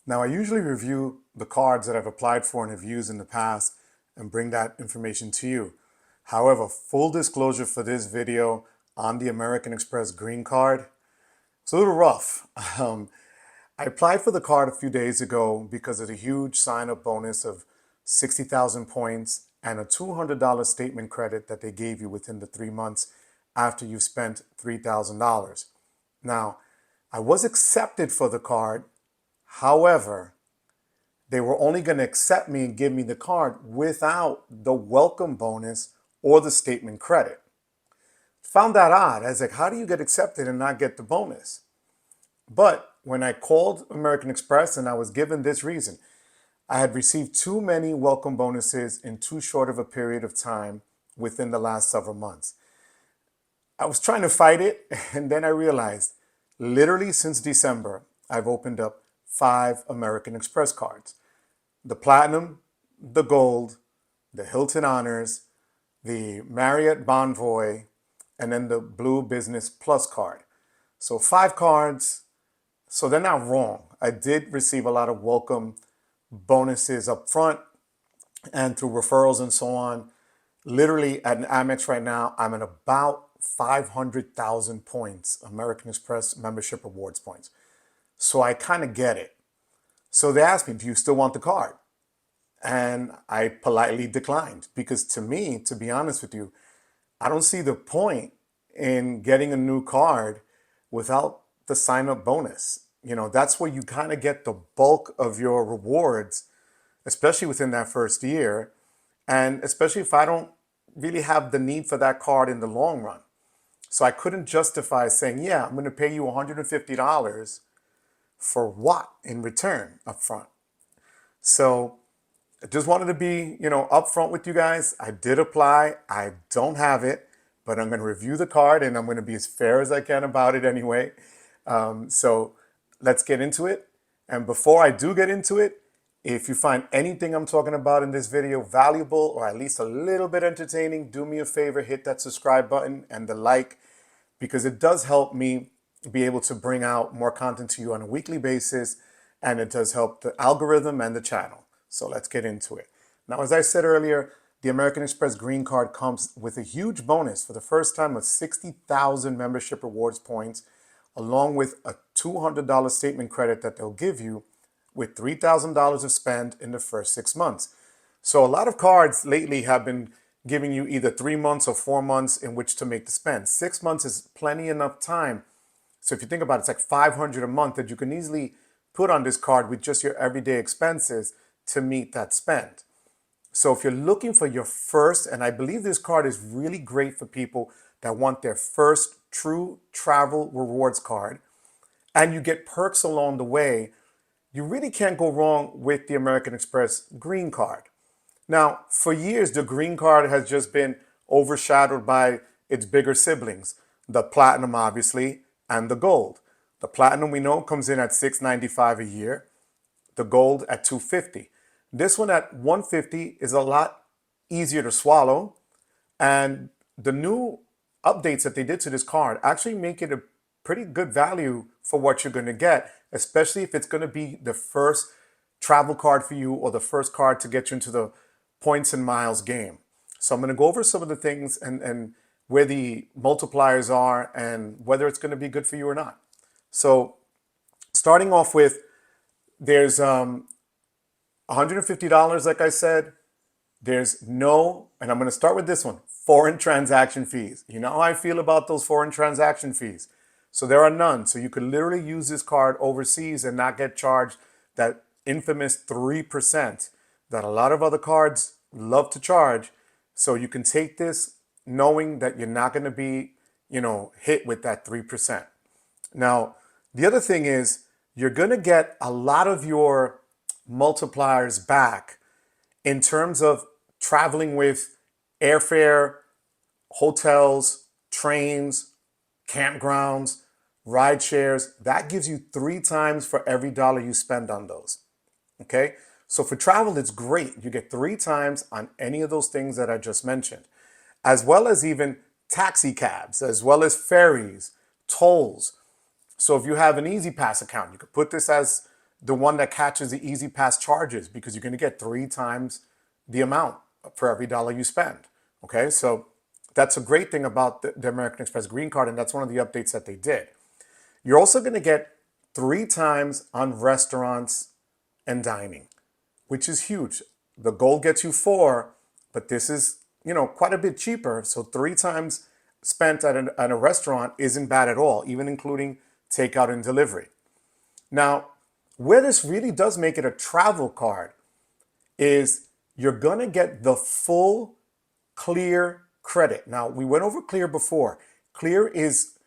Now, I usually review the cards that I've applied for and have used in the past and bring that information to you. However, full disclosure for this video on the American Express Green Card, it's a little rough. Um, I applied for the card a few days ago because of the huge sign-up bonus of 60,000 points and a $200 statement credit that they gave you within the 3 months after you've spent $3,000. Now, I was accepted for the card. However, they were only going to accept me and give me the card without the welcome bonus or the statement credit. Found that odd. I was like, how do you get accepted and not get the bonus? But when I called American Express and I was given this reason, I had received too many welcome bonuses in too short of a period of time within the last several months. I was trying to fight it, and then I realized literally since December, I've opened up 5 American Express cards: the Platinum, the Gold, the Hilton Honors, the Marriott Bonvoy, and then the Blue Business Plus card. So 5 cards. So they're not wrong. I did receive a lot of welcome bonuses up front and through referrals and so on. Literally at an Amex right now, I'm at about 500,000 points, American Express membership rewards points. So I kind of get it. So they asked me, do you still want the card? And I politely declined because to me, to be honest with you, I don't see the point in getting a new card without the sign up bonus. That's where you kind of get the bulk of your rewards, especially within that first year. And especially if I don't really have the need for that card in the long run. So I couldn't justify saying, yeah, I'm going to pay you $150 for what in return up front. So I just wanted to be, upfront with you guys. I did apply. I don't have it, but I'm going to review the card and I'm going to be as fair as I can about it anyway. So let's get into it. And before I do get into it, if you find anything I'm talking about in this video valuable or at least a little bit entertaining, do me a favor, hit that subscribe button and the like, because it does help me be able to bring out more content to you on a weekly basis, and it does help the algorithm and the channel. So let's get into it. Now, as I said earlier, the American Express Green Card comes with a huge bonus for the first time of 60,000 membership rewards points, along with a $200 statement credit that they'll give you with $3,000 of spend in the first 6 months. So a lot of cards lately have been giving you either 3 months or 4 months in which to make the spend. 6 months is plenty enough time. So if you think about it, it's like $500 a month that you can easily put on this card with just your everyday expenses to meet that spend. So if you're looking for your first, and I believe this card is really great for people that want their first true travel rewards card, and you get perks along the way, you really can't go wrong with the American Express Green Card. Now, for years, the Green Card has just been overshadowed by its bigger siblings, the Platinum, obviously, and the Gold. The Platinum, we know, comes in at $695 a year, the Gold at $250. This one at $150 is a lot easier to swallow, and the new updates that they did to this card actually make it a pretty good value for what you're going to get, especially if it's going to be the first travel card for you or the first card to get you into the points and miles game. So I'm going to go over some of the things and where the multipliers are and whether it's going to be good for you or not. So starting off with, there's $150, like I said. There's no, and I'm going to start with this one, foreign transaction fees. You know how I feel about those foreign transaction fees. So there are none. So you could literally use this card overseas and not get charged that infamous 3% that a lot of other cards love to charge. So you can take this knowing that you're not going to be, hit with that 3%. Now, the other thing is you're going to get a lot of your multipliers back in terms of traveling with airfare, hotels, trains, campgrounds, ride shares. That gives you 3 times for every dollar you spend on those. Okay? So for travel, it's great. You get 3 times on any of those things that I just mentioned, as well as even taxi cabs, as well as ferries, tolls. So if you have an Easy Pass account, you could put this as, the one that catches the Easy Pass charges, because you're going to get 3 times the amount for every dollar you spend. Okay, so that's a great thing about the American Express Green Card, and that's one of the updates that they did. You're also going to get 3 times on restaurants and dining, which is huge. The gold gets you 4, but this is, quite a bit cheaper. So 3 times spent at a restaurant isn't bad at all, even including takeout and delivery. Now, where this really does make it a travel card is you're going to get the full Clear credit. Now, we went over Clear before. Clear is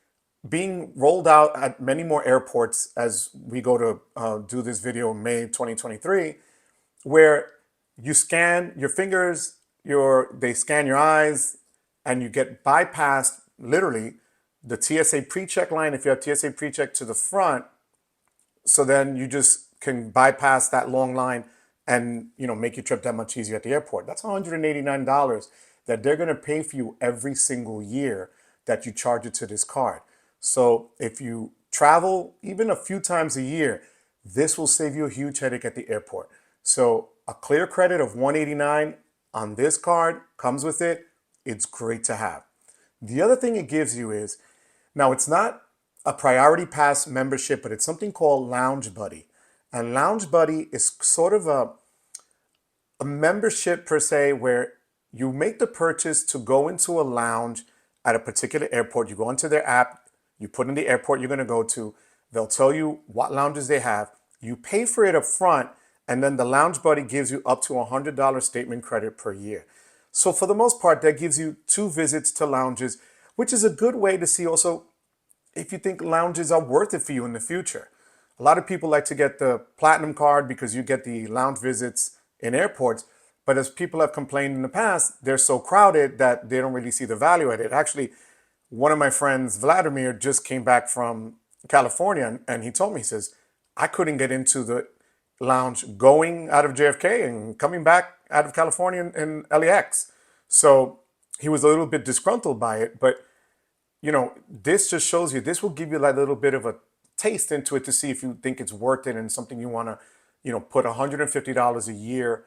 being rolled out at many more airports as we go to do this video in May 2023, where you scan your fingers, they scan your eyes, and you get bypassed, literally, the TSA pre-check line if you have TSA pre-check to the front. So then you just can bypass that long line and make your trip that much easier at the airport. That's $189 that they're going to pay for you every single year that you charge it to this card. So if you travel even a few times a year, this will save you a huge headache at the airport. So a Clear credit of $189 on this card comes with it. It's great to have. The other thing it gives you is, now it's not a Priority Pass membership, but it's something called Lounge Buddy. And Lounge Buddy is sort of a membership per se, where you make the purchase to go into a lounge at a particular airport. You go into their app, you put in the airport you're going to go to. They'll tell you what lounges they have. You pay for it up front, and then the Lounge Buddy gives you up to $100 statement credit per year. So for the most part, that gives you 2 visits to lounges, which is a good way to see also if you think lounges are worth it for you in the future. A lot of people like to get the Platinum card because you get the lounge visits in airports. But as people have complained in the past, they're so crowded that they don't really see the value at it. Actually, one of my friends, Vladimir, just came back from California, and he told me, he says, I couldn't get into the lounge going out of JFK and coming back out of California in LAX. So he was a little bit disgruntled by it. But, this just shows you, this will give you that little bit of a taste into it to see if you think it's worth it and something you want to, put $150 a year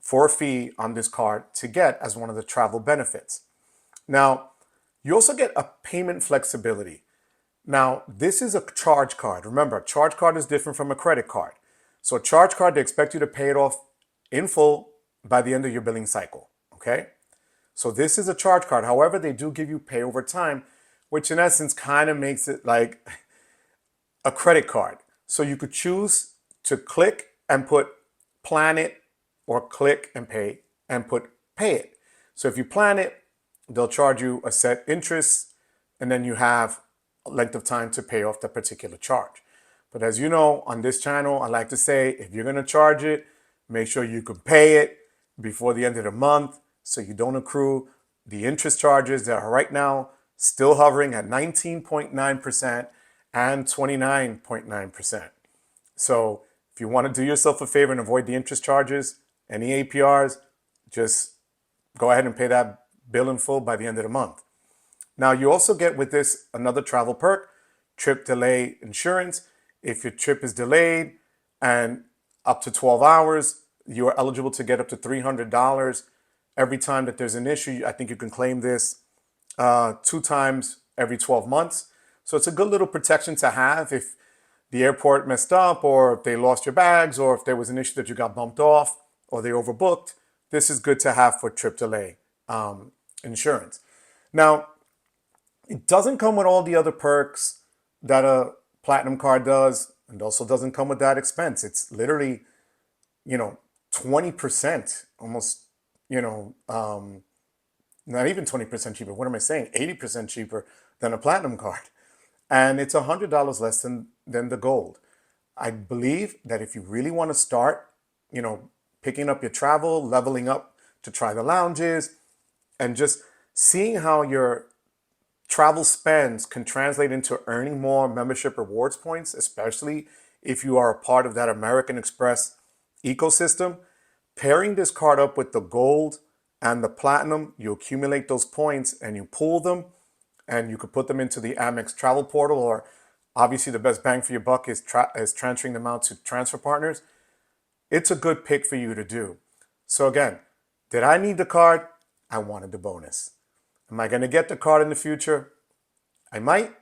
for a fee on this card to get as one of the travel benefits. Now, you also get a payment flexibility. Now, this is a charge card. Remember, a charge card is different from a credit card. So a charge card, they expect you to pay it off in full by the end of your billing cycle, okay? So this is a charge card. However, they do give you pay over time, which in essence kind of makes it like a credit card. So you could choose to click and put plan it, or click and put pay it. So if you plan it, they'll charge you a set interest, and then you have a length of time to pay off that particular charge. But as you know, on this channel, I like to say, if you're going to charge it, make sure you can pay it before the end of the month so you don't accrue the interest charges that are right now still hovering at 19.9% and 29.9%. So if you want to do yourself a favor and avoid the interest charges, any APRs, just go ahead and pay that bill in full by the end of the month. Now, you also get with this another travel perk, trip delay insurance. If your trip is delayed and up to 12 hours, you are eligible to get up to $300 every time that there's an issue. I think you can claim this 2 times every 12 months. So it's a good little protection to have if the airport messed up, or if they lost your bags, or if there was an issue that you got bumped off, or they overbooked. This is good to have for trip delay insurance. Now, it doesn't come with all the other perks that a Platinum card does, and also doesn't come with that expense. It's literally, 20%, almost, not even 20% cheaper. What am I saying? 80% cheaper than a Platinum card. And it's $100 less than the gold. I believe that if you really want to start, picking up your travel, leveling up to try the lounges, and just seeing how your travel spends can translate into earning more membership rewards points, especially if you are a part of that American Express ecosystem, pairing this card up with the gold and the platinum, you accumulate those points and you pool them, and you could put them into the Amex travel portal or obviously the best bang for your buck is transferring them out to transfer partners. It's a good pick for you to do. So again, did I need the card? I wanted the bonus. Am I going to get the card in the future? I might,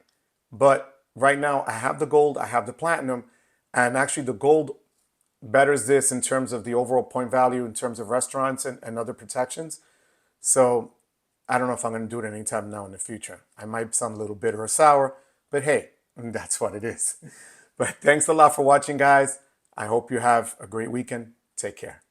but right now I have the gold, I have the platinum, and actually the gold betters this in terms of the overall point value in terms of restaurants and other protections. So I don't know if I'm going to do it anytime now in the future. I might sound a little bitter or sour, but hey, that's what it is. But thanks a lot for watching, guys. I hope you have a great weekend. Take care.